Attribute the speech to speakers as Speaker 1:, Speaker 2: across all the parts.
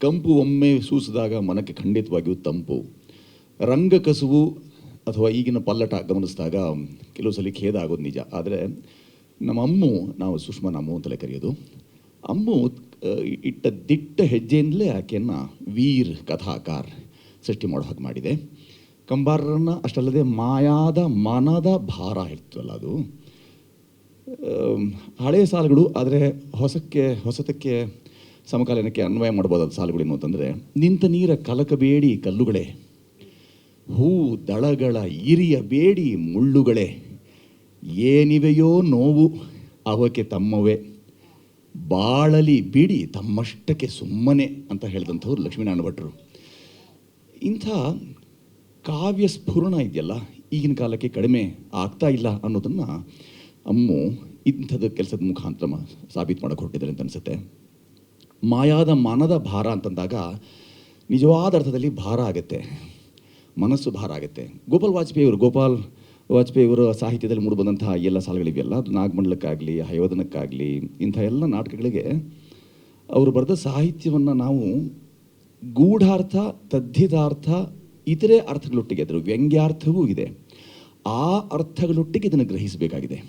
Speaker 1: ಕಂಪು ಒಮ್ಮೆ ಸೂಸಿದಾಗ ಮನಕ್ಕೆ ಖಂಡಿತವಾಗಿಯೂ ತಂಪು. ರಂಗ ಕಸುವು ಅಥವಾ ಈಗಿನ ಪಲ್ಲಟ ಗಮನಿಸಿದಾಗ ಕೆಲವು ಸಲ ಖೇದ ಆಗೋದು ನಿಜ. ಆದರೆ ನಮ್ಮ ಅಮ್ಮು, ನಾವು ಸುಷ್ಮಾ ಅಮ್ಮು ಅಂತಲೇ ಕರೆಯೋದು, ಅಮ್ಮು ಇಟ್ಟ ದಿಟ್ಟ ಹೆಜ್ಜೆಯಿಂದಲೇ ಆಕೆಯನ್ನು ವೀರ್ ಕಥಾಕಾರ್ ಸೃಷ್ಟಿ ಮಾಡೋ ಹಾಗೆ ಮಾಡಿದೆ. ಕಂಬಾರರನ್ನು ಅಷ್ಟಲ್ಲದೆ ಮಾಯಾದ ಮನದ ಭಾರ ಇರ್ತವಲ್ಲ, ಅದು ಹಳೆಯ ಸಾಲುಗಳು. ಆದರೆ ಹೊಸತಕ್ಕೆ ಸಮಕಾಲೀನಕ್ಕೆ ಅನ್ವಯ ಮಾಡ್ಬೋದಾದ ಸಾಲುಗಳೇನು ಅಂತಂದರೆ, ನಿಂತ ನೀರ ಕಲಕಬೇಡಿ ಕಲ್ಲುಗಳೇ, ಹೂ ದಳಗಳ ಇರಿಯ ಬೇಡಿ ಮುಳ್ಳುಗಳೇ, ಏನಿವೆಯೋ ನೋವು ಅವಕ್ಕೆ ತಮ್ಮವೇ, ಬಾಳಲಿ ಬಿಡಿ ತಮ್ಮಷ್ಟಕ್ಕೆ ಸುಮ್ಮನೆ ಅಂತ ಹೇಳಿದಂಥವ್ರು ಲಕ್ಷ್ಮೀನಾರಾಯಣ ಭಟ್ರು. ಇಂಥ ಕಾವ್ಯ ಸ್ಫುರಣ ಇದೆಯಲ್ಲ, ಈಗಿನ ಕಾಲಕ್ಕೆ ಕಡಿಮೆ ಆಗ್ತಾ ಇಲ್ಲ ಅನ್ನೋದನ್ನು ಅಮ್ಮು ಇಂಥದ್ದು ಕೆಲಸದ ಮುಖಾಂತರ ಸಾಬೀತು ಮಾಡೋಕ್ಕೆ ಹೊರಟಿದ್ದಾರೆ ಅಂತ ಅನಿಸುತ್ತೆ. ಮಾಯಾದ ಮನದ ಭಾರ ಅಂತಂದಾಗ ನಿಜವಾದ ಅರ್ಥದಲ್ಲಿ ಭಾರ ಆಗುತ್ತೆ, ಮನಸ್ಸು ಭಾರ ಆಗುತ್ತೆ. ಗೋಪಾಲ್ ವಾಜಪೇಯಿಯವರ ಸಾಹಿತ್ಯದಲ್ಲಿ ಮೂಡಿಬಂದಂತಹ ಎಲ್ಲ ಸಾಲುಗಳಿವೆಯಲ್ಲ, ಅದು ನಾಗಮಂಡಲಕ್ಕಾಗಲಿ ಹಯವದನಕ್ಕಾಗಲಿ ಇಂಥ ಎಲ್ಲ ನಾಟಕಗಳಿಗೆ ಅವರು ಬರೆದ ಸಾಹಿತ್ಯವನ್ನು ನಾವು ಗೂಢಾರ್ಥ, ತದ್ಧಿತಾರ್ಥ, ಇತರೆ ಅರ್ಥಗಳೊಟ್ಟಿಗೆ, ಅದರ ವ್ಯಂಗ್ಯಾರ್ಥವೂ ಇದೆ, ಆ ಅರ್ಥಗಳೊಟ್ಟಿಗೆ ಇದನ್ನು ಗ್ರಹಿಸಬೇಕಾಗಿದೆ.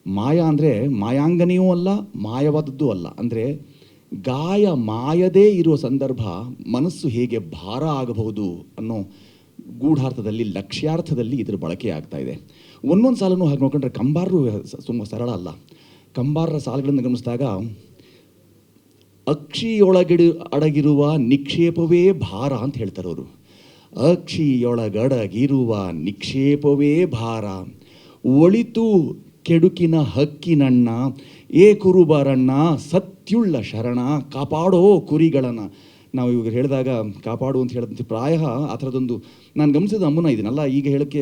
Speaker 1: ಮಾಯಾ ಅಂದರೆ ಮಾಯಾಂಗನೆಯೂ ಅಲ್ಲ, ಮಾಯವಾದದ್ದೂ ಅಲ್ಲ. ಅಂದರೆ ಗಾಯ ಮಾಯದೇ ಇರುವ ಸಂದರ್ಭ ಮನಸ್ಸು ಹೇಗೆ ಭಾರ ಆಗಬಹುದು ಅನ್ನೋ ಗೂಢಾರ್ಥದಲ್ಲಿ, ಲಕ್ಷ್ಯಾರ್ಥದಲ್ಲಿ ಇದರ ಬಳಕೆ ಆಗ್ತಾ ಇದೆ. ಒಂದೊಂದು ಸಾಲನ್ನು ಹಾಗೆ ನೋಡ್ಕೊಂಡ್ರೆ ಕಂಬಾರರು ತುಂಬ ಸರಳ ಅಲ್ಲ. ಕಂಬಾರರ ಸಾಲುಗಳನ್ನು ಗಮನಿಸಿದಾಗ ಅಡಗಿರುವ ನಿಕ್ಷೇಪವೇ ಭಾರ ಅಂತ ಹೇಳ್ತಾರೆ ಅವರು. ಅಕ್ಷಿಯೊಳಗಡಗಿರುವ ನಿಕ್ಷೇಪವೇ ಭಾರ, ಒಳಿತು ಕೆಡುಕಿನ ಹಕ್ಕಿನಣ್ಣ, ಏ ಕುರುಬರಣ್ಣ ಸತ್ಯುಳ್ಳ ಶರಣ, ಕಾಪಾಡೋ ಕುರಿಗಳನ್ನು. ನಾವು ಇವಾಗ ಹೇಳಿದಾಗ ಕಾಪಾಡು ಅಂತ ಹೇಳಿದಂತೆ ಪ್ರಾಯ ಆ ಥರದೊಂದು ನಾನು ಗಮನಿಸಿದ ಅಮ್ಮನ ಇದನ್ನಲ್ಲ, ಈಗ ಹೇಳೋಕ್ಕೆ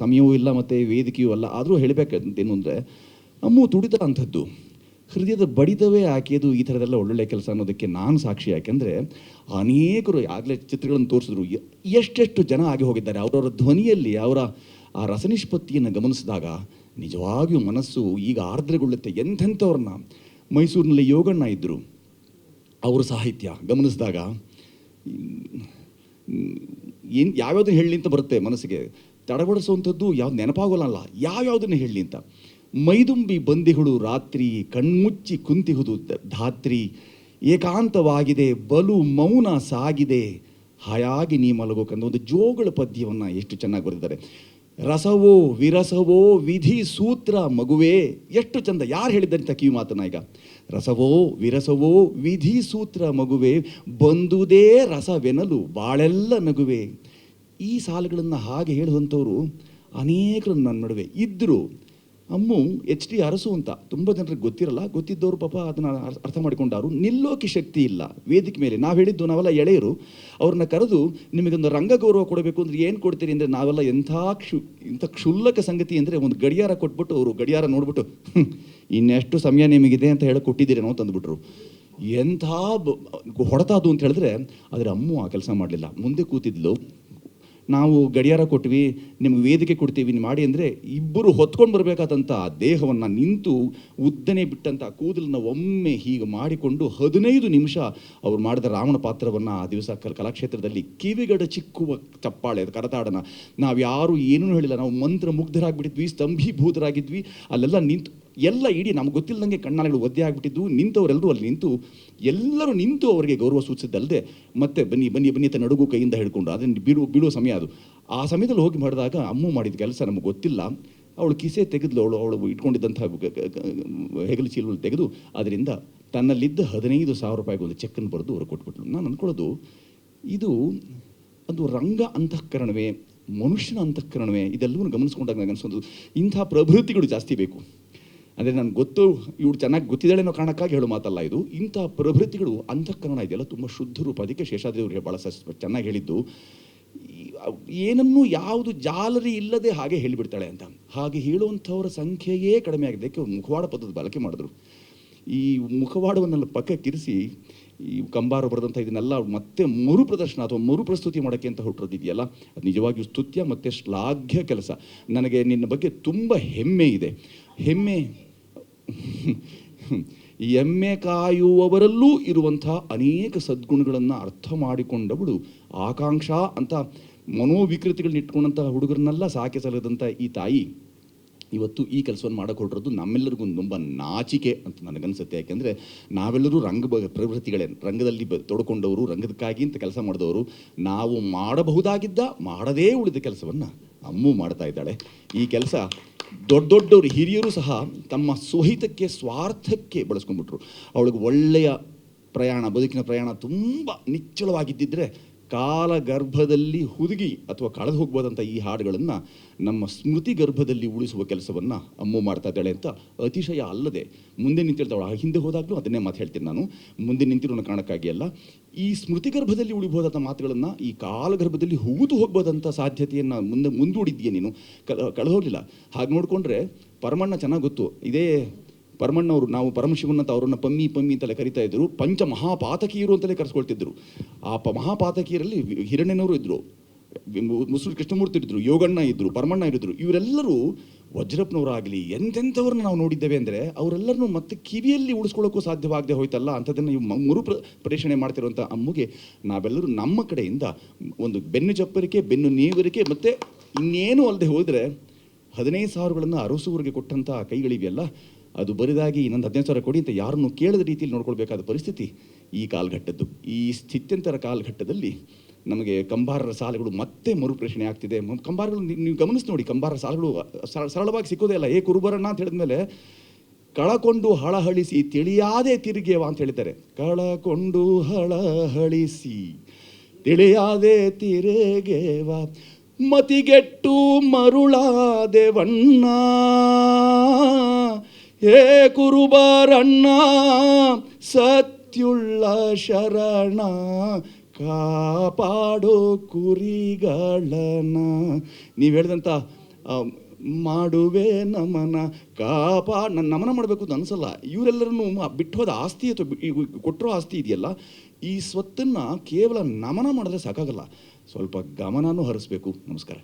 Speaker 1: ಸಮಯವೂ ಇಲ್ಲ ಮತ್ತು ವೇದಿಕೆಯೂ ಅಲ್ಲ, ಆದರೂ ಹೇಳಬೇಕಂತೇನು ಅಂದರೆ ಅಮ್ಮು ತುಡಿತ ಅಂಥದ್ದು, ಹೃದಯದ ಬಡಿತವೇ ಆಕೆಯದು ಈ ಥರದೆಲ್ಲ ಒಳ್ಳೊಳ್ಳೆ ಕೆಲಸ ಅನ್ನೋದಕ್ಕೆ ನಾನು ಸಾಕ್ಷಿ. ಯಾಕೆಂದರೆ ಅನೇಕರು ಆಗಲೇ ಚಿತ್ರಗಳನ್ನು ತೋರಿಸಿದ್ರು, ಎಷ್ಟೆಷ್ಟು ಜನ ಆಗಿ ಹೋಗಿದ್ದಾರೆ. ಅವರವರ ಧ್ವನಿಯಲ್ಲಿ ಅವರ ಆ ರಸನಿಷ್ಪತ್ತಿಯನ್ನು ಗಮನಿಸಿದಾಗ ನಿಜವಾಗಿಯೂ ಮನಸ್ಸು ಈಗ ಆರ್ದ್ರಗೊಳ್ಳುತ್ತೆ. ಎಂಥೆಂಥವ್ರನ್ನ, ಮೈಸೂರಿನಲ್ಲಿ ಯೋಗಣ್ಣ ಇದ್ದರು, ಅವರ ಸಾಹಿತ್ಯ ಗಮನಿಸಿದಾಗ ಯಾವ್ಯಾವುದನ್ನು ಹೇಳಲಿ ಅಂತ ಬರುತ್ತೆ ಮನಸ್ಸಿಗೆ, ತಡಬಡಿಸುವಂಥದ್ದು ಯಾವ್ದು ನೆನಪಾಗೋಲ್ಲ, ಯಾವ್ಯಾವುದನ್ನು ಹೇಳಲಿ ಅಂತ. ಮೈದುಂಬಿ ಬಂದಿಗಳು ರಾತ್ರಿ ಕಣ್ಮುಚ್ಚಿ ಕುಂತಿಹುದು ಧಾತ್ರಿ, ಏಕಾಂತವಾಗಿದೆ ಬಲು ಮೌನ ಸಾಗಿದೆ ಹಾಯಾಗಿ ನೀ ಮಲಗೋಕಂದ ಒಂದು ಜೋಗಳ ಪದ್ಯವನ್ನು ಎಷ್ಟು ಚೆನ್ನಾಗಿ ಬರೆದಿದ್ದಾರೆ. ರಸವೋ ವಿರಸವೋ ವಿಧಿ ಸೂತ್ರ ಮಗುವೇ, ಎಷ್ಟು ಚಂದ. ಯಾರು ಹೇಳಿದ್ದಾರೆ ಅಂತ ಕಿವಿ ಮಾತನ್ನ ಈಗ. ರಸವೋ ವಿರಸವೋ ವಿಧಿ ಸೂತ್ರ ಮಗುವೇ, ಬಂದುದೇ ರಸವೆನಲು ಬಾಳೆಲ್ಲ ನಗುವೆ. ಈ ಸಾಲುಗಳನ್ನು ಹಾಗೆ ಹೇಳುವಂಥವ್ರು ಅನೇಕರು ನನ್ನ ನಡುವೆ ಇದ್ದರು. ಅಮ್ಮು HD ಅರಸು ಅಂತ ತುಂಬ ಜನರಿಗೆ ಗೊತ್ತಿರಲ್ಲ, ಗೊತ್ತಿದ್ದವರು ಪಾಪ ಅದನ್ನು ಅರ್ಥ ಮಾಡಿಕೊಂಡವರು. ನಿಲ್ಲೋಕೆ ಶಕ್ತಿ ಇಲ್ಲ ವೇದಿಕೆ ಮೇಲೆ. ನಾವು ಹೇಳಿದ್ದು, ನಾವೆಲ್ಲ ಎಳೆಯರು, ಅವ್ರನ್ನ ಕರೆದು ನಿಮಗೊಂದು ರಂಗ ಗೌರವ ಕೊಡಬೇಕು ಅಂದರೆ ಏನು ಕೊಡ್ತೀರಿ ಅಂದರೆ, ನಾವೆಲ್ಲ ಇಂಥ ಕ್ಷುಲ್ಲಕ ಸಂಗತಿ ಅಂದರೆ ಒಂದು ಗಡಿಯಾರ ಕೊಟ್ಬಿಟ್ಟು, ಅವರು ಗಡಿಯಾರ ನೋಡ್ಬಿಟ್ಟು ಇನ್ನೆಷ್ಟು ಸಮಯ ನಿಮಗಿದೆ ಅಂತ ಹೇಳಿ ಕೊಟ್ಟಿದ್ದೀರೇನೋ ಅಂತಂದ್ಬಿಟ್ರು. ಎಂಥ ಹೊಡೆತ ಅದು ಅಂತ ಹೇಳಿದ್ರೆ. ಆದರೆ ಅಮ್ಮು ಆ ಕೆಲಸ ಮಾಡಲಿಲ್ಲ, ಮುಂದೆ ಕೂತಿದ್ಲು. ನಾವು ಗಡಿಯಾರ ಕೊಟ್ವಿ, ನಿಮ್ಗೆ ವೇದಿಕೆ ಕೊಡ್ತೀವಿ ನೀವು ಮಾಡಿ ಅಂದರೆ, ಇಬ್ಬರು ಹೊತ್ಕೊಂಡು ಬರಬೇಕಾದಂಥ ದೇಹವನ್ನು ನಿಂತು ಉದ್ದನೆ ಬಿಟ್ಟಂಥ ಕೂದಲನ್ನು ಒಮ್ಮೆ ಹೀಗೆ ಮಾಡಿಕೊಂಡು 15 ನಿಮಿಷ ಅವ್ರು ಮಾಡಿದ ರಾವಣ ಪಾತ್ರವನ್ನು ಆ ದಿವಸ ಕಲಾಕ್ಷೇತ್ರದಲ್ಲಿ ಕಿವಿಗಡ ಚಿಕ್ಕುವ ಚಪ್ಪಾಳೆ ಕರತಾಡನ. ನಾವು ಯಾರು ಏನೂ ಹೇಳಿಲ್ಲ, ನಾವು ಮಂತ್ರ ಮುಗ್ಧರಾಗ್ಬಿಟ್ಟಿದ್ವಿ, ಸ್ತಂಭೀಭೂತರಾಗಿದ್ವಿ. ಅಲ್ಲೆಲ್ಲ ನಿಂತು ಎಲ್ಲ ಇಡೀ ನಮ್ಗೆ ಗೊತ್ತಿಲ್ಲದಂಗೆ ಕಣ್ಣಾಲೆಗಳು ಒದ್ದೆ ಆಗಿಬಿಟ್ಟಿದ್ವು. ನಿಂತವರೆಲ್ಲರೂ ಅಲ್ಲಿ ಎಲ್ಲರೂ ನಿಂತು ಅವರಿಗೆ ಗೌರವ ಸೂಚಿಸಿದ್ದಲ್ಲದೆ ಮತ್ತೆ ಬನ್ನಿ ಬನ್ನಿ ಬನ್ನಿ ಅಂತ ನಡುಗು ಕೈಯಿಂದ ಹಿಡ್ಕೊಂಡು ಅದನ್ನು ಬಿಡುವ ಸಮಯ ಅದು. ಆ ಸಮಯದಲ್ಲಿ ಹೋಗಿ ಮಾಡಿದಾಗ ಅಮ್ಮು ಮಾಡಿದ ಕೆಲಸ ನಮಗೆ ಗೊತ್ತಿಲ್ಲ. ಅವಳು ಕಿಸೆ ತೆಗೆದ್ಲು, ಅವಳು ಇಟ್ಕೊಂಡಿದ್ದಂಥ ಹೆಗಲು ಚೀಲಗಳು ತೆಗೆದು ಅದರಿಂದ ತನ್ನಲ್ಲಿದ್ದ 15,000 ರೂಪಾಯಿಗೆ ಒಂದು ಚೆಕ್ಕನ್ನು ಬರೆದು ಅವರು ಕೊಟ್ಬಿಟ್ಲು. ನಾನು ಅಂದ್ಕೊಳ್ಳೋದು, ಇದು ಒಂದು ರಂಗ ಅಂತಃಕರಣವೇ, ಮನುಷ್ಯನ ಅಂತಃಕರಣವೇ, ಇದೆಲ್ಲವೂ ಗಮನಿಸ್ಕೊಂಡಾಗ ನನಗೆ ಅನಿಸೋದು ಇಂಥ ಪ್ರಭೃತಿಗಳು ಜಾಸ್ತಿ ಬೇಕು. ಅಂದರೆ ನನಗೆ ಗೊತ್ತು, ಇವ್ರು ಚೆನ್ನಾಗಿ ಗೊತ್ತಿದ್ದಾಳೆ ಅನ್ನೋ ಕಾರಣಕ್ಕಾಗಿ ಹೇಳೋ ಮಾತಲ್ಲ ಇದು. ಇಂಥ ಪ್ರಭೃತಿಗಳು ಅಂತಃಕರಣ ಇದೆಯಲ್ಲ ತುಂಬ ಶುದ್ಧ ರೂಪ. ಅದಕ್ಕೆ ಶೇಷಾದ್ರಿ ಅವರು ಭಾಳ ಚೆನ್ನಾಗಿ ಹೇಳಿದ್ದು, ಏನನ್ನೂ ಯಾವುದು ಜಾಲರಿ ಇಲ್ಲದೆ ಹಾಗೆ ಹೇಳಿಬಿಡ್ತಾಳೆ ಅಂತ. ಹಾಗೆ ಹೇಳುವಂಥವ್ರ ಸಂಖ್ಯೆಯೇ ಕಡಿಮೆ ಆಗಿದೆ. ಅದಕ್ಕೆ ಮುಖವಾಡ ಪದದ ಬಳಕೆ ಮಾಡಿದ್ರು. ಈ ಮುಖವಾಡವನ್ನೆಲ್ಲ ಪಕ್ಕಕ್ಕಿರಿಸಿ ಈ ಕಂಬಾರ ಬರೆದಂಥ ಇದನ್ನೆಲ್ಲ ಮತ್ತೆ ಮರುಪ್ರದರ್ಶನ ಅಥವಾ ಮರುಪ್ರಸ್ತುತಿ ಮಾಡೋಕ್ಕೆ ಅಂತ ಹೊರಟಿದೆಯಲ್ಲ, ಅದು ನಿಜವಾಗಿಯೂ ಸ್ತುತ್ಯ ಮತ್ತು ಶ್ಲಾಘ್ಯ ಕೆಲಸ. ನನಗೆ ನಿನ್ನ ಬಗ್ಗೆ ತುಂಬ ಹೆಮ್ಮೆ ಇದೆ. ಹೆಮ್ಮೆ ಎಮ್ಮೆ ಕಾಯುವವರಲ್ಲೂ ಇರುವಂಥ ಅನೇಕ ಸದ್ಗುಣಗಳನ್ನು ಅರ್ಥ ಮಾಡಿಕೊಂಡವಳು ಆಕಾಂಕ್ಷಾ ಅಂತ ಮನೋವಿಕೃತಿಗಳನ್ನ ಇಟ್ಕೊಂಡಂಥ ಹುಡುಗರನ್ನೆಲ್ಲ ಸಾಕಿ ಸಲದಂಥ ಈ ತಾಯಿ ಇವತ್ತು ಈ ಕೆಲಸವನ್ನು ಮಾಡಿಕೊಟ್ಟಿರೋದು ನಮ್ಮೆಲ್ಲರಿಗೂ ತುಂಬ ನಾಚಿಕೆ ಅಂತ ನನಗನ್ಸುತ್ತೆ. ಯಾಕೆಂದರೆ ನಾವೆಲ್ಲರೂ ಪ್ರವೃತ್ತಿಗಳೇ, ರಂಗದಲ್ಲಿ ತೊಡ್ಕೊಂಡವರು, ರಂಗದಕ್ಕಾಗಿ ಅಂತ ಕೆಲಸ ಮಾಡಿದವರು. ನಾವು ಮಾಡಬಹುದಾಗಿದ್ದ ಮಾಡದೇ ಉಳಿದ ಕೆಲಸವನ್ನು ಅಮ್ಮು ಮಾಡ್ತಾ ಇದ್ದಾಳೆ. ಈ ಕೆಲಸ ದೊಡ್ಡವರು ಹಿರಿಯರು ಸಹ ತಮ್ಮ ಸ್ವಹಿತಕ್ಕೆ, ಸ್ವಾರ್ಥಕ್ಕೆ ಬಳಸ್ಕೊಂಡ್ಬಿಟ್ರು. ಅವಳಿಗೆ ಒಳ್ಳೆಯ ಪ್ರಯಾಣ, ಬದುಕಿನ ಪ್ರಯಾಣ ತುಂಬ ನಿಚ್ಚಳವಾಗಿದ್ದಿದ್ರೆ ಕಾಲ ಗರ್ಭದಲ್ಲಿ ಹುದುಗಿ ಅಥವಾ ಕಳೆದು ಹೋಗ್ಬೋದಂಥ ಈ ಹಾಡುಗಳನ್ನು ನಮ್ಮ ಸ್ಮೃತಿ ಗರ್ಭದಲ್ಲಿ ಉಳಿಸುವ ಕೆಲಸವನ್ನು ಅಮ್ಮು ಮಾಡ್ತಾ ಇದ್ದಾಳೆ ಅಂತ ಅತಿಶಯ ಅಲ್ಲದೆ ಮುಂದೆ ನಿಂತಿರ್ತಾವಳು. ಹಿಂದೆ ಹೋದಾಗಲೂ ಅದನ್ನೇ ಮಾತು ಹೇಳ್ತೀನಿ ನಾನು, ಮುಂದೆ ನಿಂತಿರೋ ಕಾರಣಕ್ಕಾಗಿ ಅಲ್ಲ. ಈ ಸ್ಮೃತಿ ಗರ್ಭದಲ್ಲಿ ಉಳಿಬೋದಂಥ ಮಾತುಗಳನ್ನು ಈ ಕಾಲಗರ್ಭದಲ್ಲಿ ಹೂತು ಹೋಗ್ಬೋದಂಥ ಸಾಧ್ಯತೆಯನ್ನು ಮುಂದೂಡಿದ್ದೀಯ ನೀನು, ಕಳೆದು ಹೋಗಲಿಲ್ಲ. ಹಾಗೆ ನೋಡಿಕೊಂಡ್ರೆ ಪರಮಣ್ಣ ಚೆನ್ನಾಗಿ ಗೊತ್ತು. ಇದೇ ಪರಮಣ್ಣವರು, ನಾವು ಪರಮಶಿವನಂತ ಅವರನ್ನು ಪಮ್ಮಿ ಅಂತಲೇ ಕರಿತಾ ಇದ್ದರು. ಪಂಚ ಮಹಾಪಾತಕೀಯರು ಅಂತಲೇ ಕರೆಸ್ಕೊಳ್ತಿದ್ರು. ಆ ಮಹಾಪಾತಕೀಯರಲ್ಲಿ ಹಿರಣ್ಯನವರು ಇದ್ದರು, ಮುಸುರು ಕೃಷ್ಣಮೂರ್ತಿ ಇದ್ದರು, ಯೋಗಣ್ಣ ಇದ್ದರು, ಪರಮಣ್ಣ ಇದ್ದರು. ಇವರೆಲ್ಲರೂ ವಜ್ರಪ್ಪನವರಾಗಲಿ ಎಂತೆಂಥವ್ರನ್ನ ನಾವು ನೋಡಿದ್ದೇವೆ ಅಂದರೆ ಅವರೆಲ್ಲರನ್ನೂ ಮತ್ತೆ ಕಿವಿಯಲ್ಲಿ ಉಳಿಸ್ಕೊಳ್ಳೋಕ್ಕೂ ಸಾಧ್ಯವಾಗದೆ ಹೋಯ್ತಲ್ಲ. ಅಂಥದ್ದನ್ನು ಇವು ಪ್ರೇಷಣೆ ಮಾಡ್ತಿರುವಂಥ ಅಮ್ಮಗೆ ನಾವೆಲ್ಲರೂ ನಮ್ಮ ಕಡೆಯಿಂದ ಒಂದು ಬೆನ್ನು ಚಪ್ಪರಿಕೆ, ಬೆನ್ನು ನೇವರಿಕೆ ಮತ್ತು ಇನ್ನೇನು ಅಲ್ಲದೆ ಹೋದರೆ 15,000ಗಳನ್ನು ಅರಸುವರಿಗೆ ಕೊಟ್ಟಂಥ ಕೈಗಳಿವೆಯಲ್ಲ, ಅದು ಬರಿದಾಗಿ ಇನ್ನೊಂದು 15,000 ಕೊಡಿ ಅಂತ ಯಾರನ್ನು ಕೇಳದ ರೀತಿಯಲ್ಲಿ ನೋಡ್ಕೊಳ್ಬೇಕಾದ ಪರಿಸ್ಥಿತಿ ಈ ಕಾಲಘಟ್ಟದ್ದು. ಈ ಸ್ಥಿತ್ಯಂತರ ಕಾಲಘಟ್ಟದಲ್ಲಿ ನಮಗೆ ಕಂಬಾರರ ಸಾಲುಗಳು ಮತ್ತೆ ಮರುಪ್ರೇಷಣೆ ಆಗ್ತಿದೆ. ಕಂಬಾರಗಳು ನೀವು ಗಮನಿಸಿ ನೋಡಿ, ಕಂಬಾರರ ಸಾಲುಗಳು ಸರಳವಾಗಿ ಸಿಕ್ಕೋದೇ ಇಲ್ಲ. ಕುರುಬರಣ್ಣ ಅಂತ ಹೇಳಿದ್ಮೇಲೆ ಕಳಕೊಂಡು ಹಳಹಳಿಸಿ ತಿಳಿಯಾದೆ ತಿರುಗೇವ ಅಂತ ಹೇಳ್ತಾರೆ. ಕಳಕೊಂಡು ಹಳಹಳಿಸಿ ತಿಳಿಯಾದೆ ತಿರುಗೇವ ಮತಿಗೆಟ್ಟು ಮರುಳಾದೆವಣ್ಣ ಹೇ ಕುರುಬರಣ್ಣ ಸತ್ಯುಳ್ಳ ಶರಣ ಕಾಪಾಡೋ ಕುರಿಗಳನ್ನ. ನೀವು ಹೇಳಿದಂಥ ಮಾಡುವೆ ನಮನ ನನ್ನ ನಮನ ಮಾಡಬೇಕು ಅಂತ ಅನಿಸಲ್ಲ. ಇವರೆಲ್ಲರನ್ನು ಬಿಟ್ಟು ಹೋದ ಆಸ್ತಿ ಅಥವಾ ಕೊಟ್ಟಿರೋ ಆಸ್ತಿ ಇದೆಯಲ್ಲ, ಈ ಸ್ವತ್ತನ್ನು ಕೇವಲ ನಮನ ಮಾಡಿದ್ರೆ ಸಾಕಾಗಲ್ಲ, ಸ್ವಲ್ಪ ಗಮನನೂ ಹರಿಸ್ಬೇಕು. ನಮಸ್ಕಾರ.